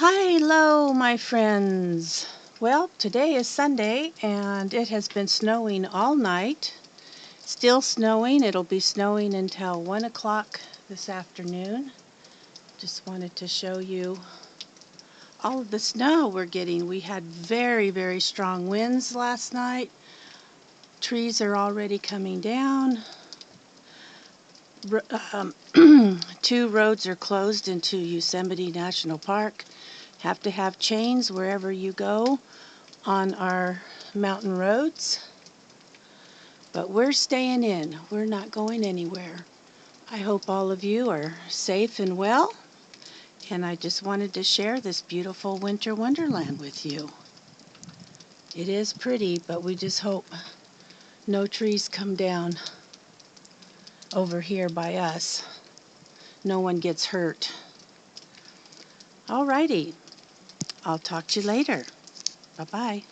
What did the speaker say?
Hello, my friends. Well, today is Sunday and it has been snowing all night. Still snowing. It'll be snowing until 1 o'clock this afternoon. Just wanted to show you all of the snow we're getting. We had very, very strong winds last night. Trees are already coming down. 2 roads are closed into Yosemite National Park. Have to have chains wherever you go on our mountain roads. But we're staying in. We're not going anywhere. I hope all of you are safe and well. And I just wanted to share this beautiful winter wonderland with you. It is pretty, but we just hope no trees come down over here by us. No one gets hurt. Alrighty. I'll talk to you later. Bye-bye.